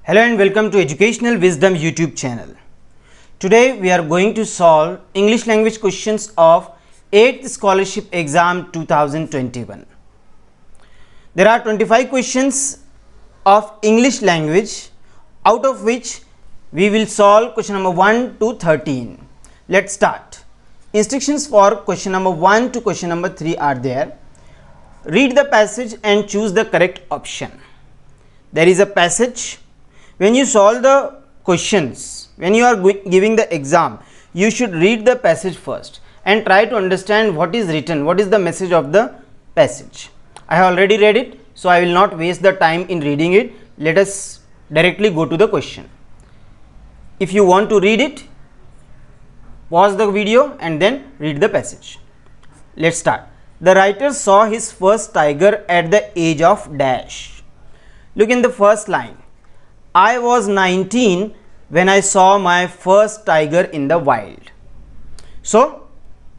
Hello and welcome to Educational Wisdom YouTube channel. Today we are going to solve English language questions of 8th Scholarship Exam 2021. There are 25 questions of English language, out of which we will solve question number 1 to 13. Let's start. Instructions for question number 1 to question number 3 are there. Read the passage and choose the correct option. There is a passage. When you solve the questions, when you are giving the exam, you should read the passage first and try to understand what is written, what is the message of the passage. I have already read it, so I will not waste the time in reading it. Let us directly go to the question. If you want to read it, pause the video and then read the passage. Let's start. The writer saw his first tiger at the age of dash. Look in the first line. I was 19 when I saw my first tiger in the wild. So,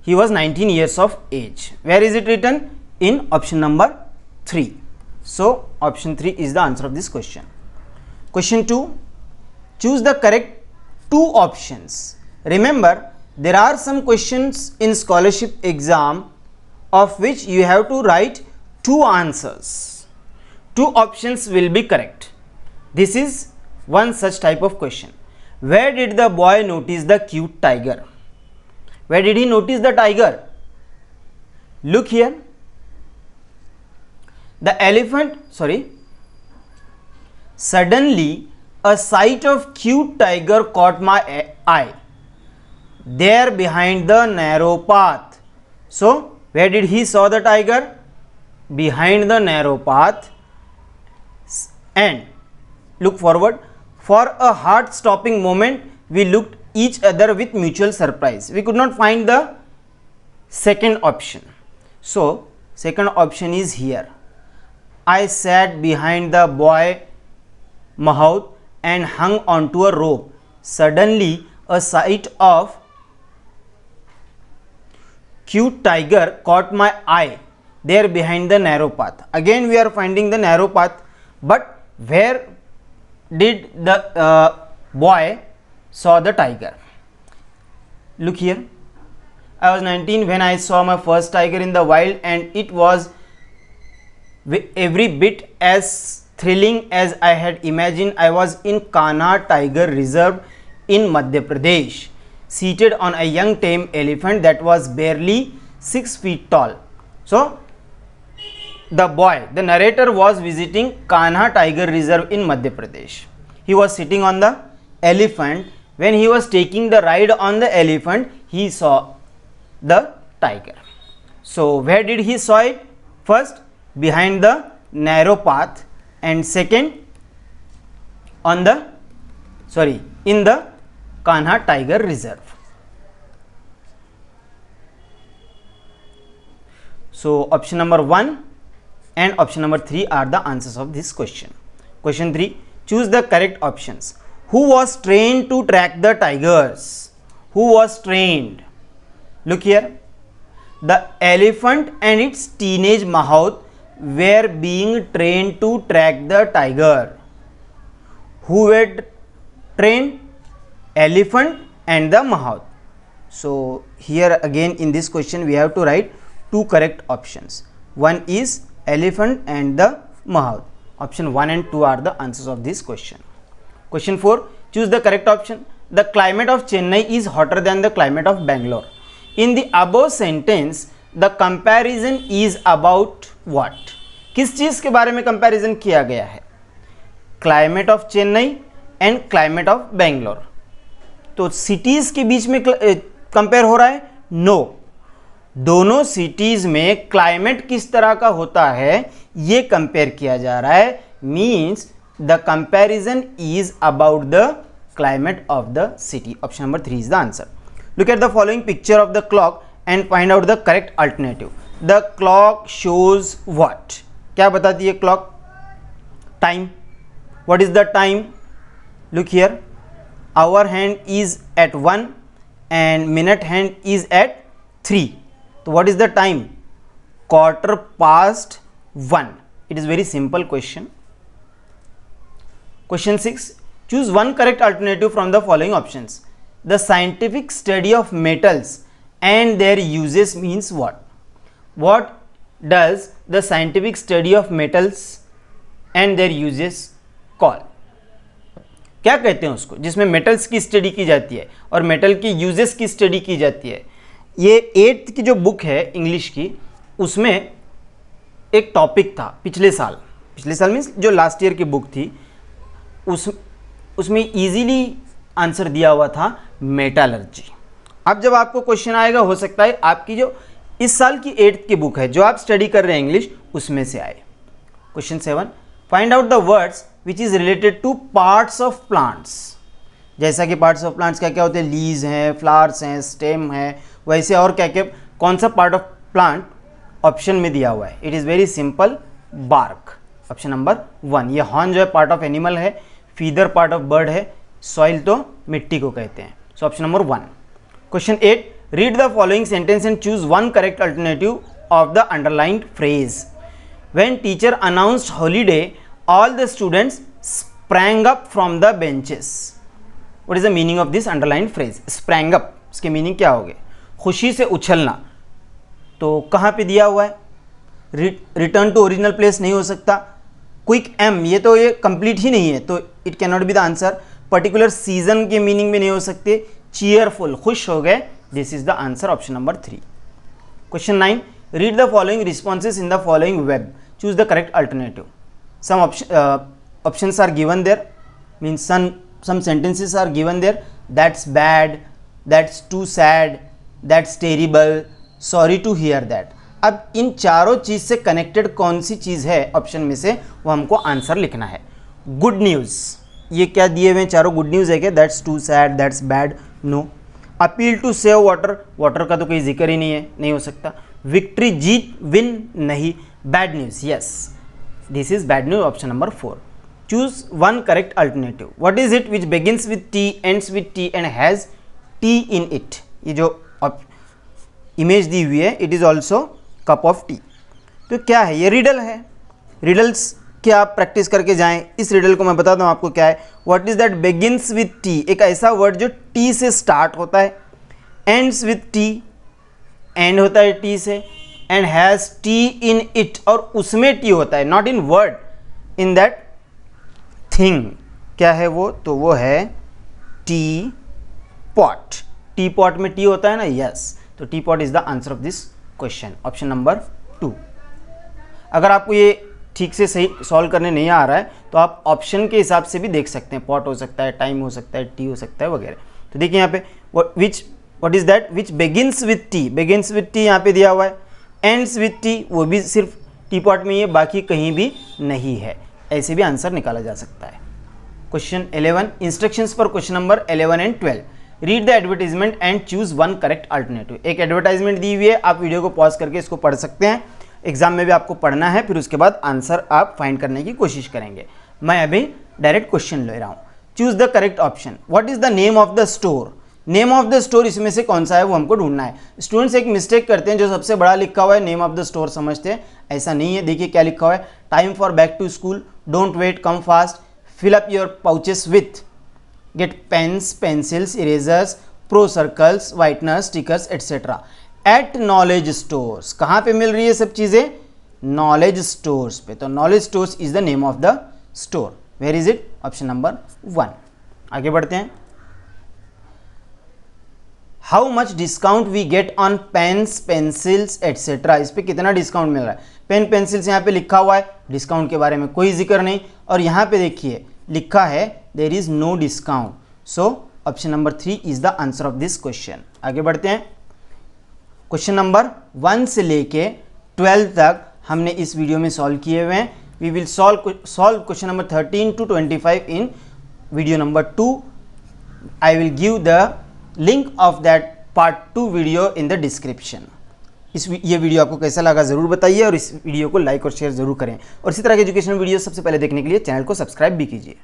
he was 19 years of age. Where is it written? In option number 3. So, option 3 is the answer of this question. Question 2. Choose the correct 2 options. Remember, there are some questions in scholarship exam of which you have to write 2 answers. 2 options will be correct. This is one such type of question. Where did the boy notice the cute tiger? Where did he notice the tiger? Look here. The elephant, suddenly a sight of cute tiger caught my eye. There behind the narrow path. So, where did he saw the tiger? Behind the narrow path. And look forward. For a heart-stopping moment, we looked each other with mutual surprise. We could not find the second option. So, second option is here. I sat behind the boy Mahout and hung onto a rope. Suddenly, a sight of cute tiger caught my eye there behind the narrow path. Again, we are finding the narrow path, but where did the boy saw the tiger? Look here. I was 19 when I saw my first tiger in the wild, and it was every bit as thrilling as I had imagined. I was in Kanha Tiger Reserve in Madhya Pradesh, seated on a young tame elephant that was barely 6 feet tall. So, the boy, the narrator, was visiting Kanha Tiger Reserve in Madhya Pradesh. He was sitting on the elephant. When he was taking the ride on the elephant, he saw the tiger. So, where did he saw it? First, behind the narrow path, and second, in the Kanha Tiger Reserve. So, option number 1 and option number 3 are the answers of this question. Question 3. Choose the correct options. Who was trained to track the tigers? Who was trained? Look here. The elephant and its teenage Mahout were being trained to track the tiger. Who were trained? Elephant and the Mahout. So, here again in this question we have to write 2 correct options. One is elephant and the Mahout. Option 1 and 2 are the answers of this question. Question 4. Choose the correct option. The climate of Chennai is hotter than the climate of Bangalore. In the above sentence, the comparison is about what? किस चीज के बारे में comparison किया गया है? Climate of Chennai and climate of Bangalore. तो cities के बीच में कंपेयर हो रहा है? नो. दोनों सिटीज में क्लाइमेट किस तरह का होता है ये कंपेयर किया जा रहा है. Means the comparison is about the climate of the city. Option number 3 is the answer. Look at the following picture of the clock and find out the correct alternative. The clock shows what? क्या बताती है clock? Time. What is the time? Look here. Hour hand is at 1 and minute hand is at 3. So what is the time? 1/4 past 1. It is very simple question. Question 6. Choose one correct alternative from the following options. The scientific study of metals and their uses means what? What does the scientific study of metals and their uses call? क्या कहते हैं उसको जिसमें metals की study की जाती है और मेटल की यूजेस की स्टडी की जाती है? ये 8th की जो बुक है इंग्लिश की, उसमें एक टॉपिक था पिछले साल मीन्स जो लास्ट ईयर की बुक थी, उसमें इजीली आंसर दिया हुआ था मेटालर्जी। अब जब आपको क्वेश्चन आएगा, हो सकता है आपकी जो इस साल की 8th की बुक है जो आप स्टडी कर रहे हैं इंग्लिश, उसमें से आए। Question 7. Find out the words which is related two parts of plants. जैसा कि पार्ट्स ऑफ प्लांट्स क्या क्या होते हैं, लीव्स हैं, फ्लावर्स हैं, स्टेम है, वैसे और क्या क्या, कौन सा पार्ट ऑफ प्लांट ऑप्शन में दिया हुआ है? It is very simple, bark, option number 1। ये हॉर्न जो है पार्ट ऑफ एनिमल है, फीदर पार्ट ऑफ बर्ड है, सॉइल तो मिट्टी को कहते हैं। So option number 1। Question 8. Read the following sentence and choose one correct alternative of the underlined phrase. When teacher announced holiday, all the students sprang up from the benches. What is the meaning of this underlined phrase? Sprang up, इसके meaning क्या होंगे? खुशी से उछलना। तो कहाँ पे दिया हुआ है? रिटर्न टू ओरिजिनल प्लेस नहीं हो सकता। क्विक एम, ये तो ये कंप्लीट ही नहीं है, तो it can not be the answer. Particular season के मीनिंग में नहीं हो सकते। चीयरफुल, खुश हो गए, this is the answer, option number 3। Question 9. Read the following responses in the following web. Choose the correct alternative. Some options are given there. Means some sentences are given there. That's bad. That's too sad. That's terrible. Sorry to hear that. अब इन चारों चीज़ से connected कौन सी चीज़ है option में से, वो हमको answer लिखना है। गुड न्यूज़, ये क्या दिए हुए हैं? चारों गुड न्यूज़ है क्या? That's too sad, that's bad, no. Appeal to save water, water का तो कोई जिक्र ही नहीं है, नहीं हो सकता। विक्ट्री, जीत, विन, नहीं। Bad news, yes, this is bad news, option number 4। Choose one correct alternative. What is it which begins with T, ends with T and has T in it? ये जो इमेज दी हुई है, it is also cup of T. तो क्या है? ये riddle है। Riddles के आप प्रैक्टिस करके जाएं। इस रिडल को मैं बताता हूँ आपको क्या है। What is that begins with T, एक ऐसा वर्ड जो टी से स्टार्ट होता है, एंड्स विथ टी, एंड होता है टी से, and has T in it, और उसमें टी होता है, not in word, in that thing. क्या है वो? तो वो है टी पॉट। टी पॉट में टी होता है ना, यस। तो T pot is the answer of this question, option number 2। अगर आपको ये ठीक से सही सॉल्व करने नहीं आ रहा है तो आप ऑप्शन के हिसाब से भी देख सकते हैं। पॉट हो सकता है, टाइम हो सकता है, टी हो सकता है, वगैरह। तो देखिए यहाँ पे what is that which begins with T, begins with T यहाँ पे दिया हुआ है। एंड्स विथ टी, वो भी सिर्फ टी पॉट में ही है, बाकी कहीं भी नहीं है। ऐसे भी आंसर निकाला जा सकता है। Question 11. Instructions for question number 11 and 12. Read the advertisement and choose one correct alternative. एक एडवर्टाइजमेंट दी हुई है, आप वीडियो को पॉज करके इसको पढ़ सकते हैं। एग्जाम में भी आपको पढ़ना है, फिर उसके बाद आंसर आप फाइंड करने की कोशिश करेंगे। मैं अभी डायरेक्ट क्वेश्चन ले रहा हूँ। Choose the correct option. What is the name of the store? Name of the store इसमें से कौन सा है वो हमको ढूंढना है। स्टूडेंट्स एक मिस्टेक करते हैं, जो सबसे बड़ा लिखा हुआ है नेम ऑफ द स्टोर समझते हैं, ऐसा नहीं है। देखिए क्या लिखा हुआ है, time for back to school, don't wait, come fast, fill up your pouches with, get pens, pencils, erasers, pro circles, whitener, stickers, etcetera at knowledge stores. कहाँ पे मिल रही है सब चीज़ें? नॉलेज स्टोर्स पे। तो knowledge stores is the name of the store. Where is it? Option number 1। आगे बढ़ते हैं। How much discount we get on pens, pencils, etcetera. इस पे कितना डिस्काउंट मिल रहा है? पेन पेंसिल्स यहाँ पे लिखा हुआ है, डिस्काउंट के बारे में कोई जिक्र नहीं। और यहाँ पे देखिए लिखा है there is no discount. So option number 3 is the answer of this question. आगे बढ़ते हैं। क्वेश्चन नंबर 1 से लेके 12 तक हमने इस वीडियो में सॉल्व किए हुए हैं। We will solve question number 13 to 25 in video number 2। I will give the link of that part 2 video in the description. ये वीडियो आपको कैसा लगा ज़रूर बताइए, और इस वीडियो को लाइक और शेयर ज़रूर करें। और इसी तरह के एजुकेशनल वीडियो सबसे पहले देखने के लिए चैनल को सब्सक्राइब भी कीजिए।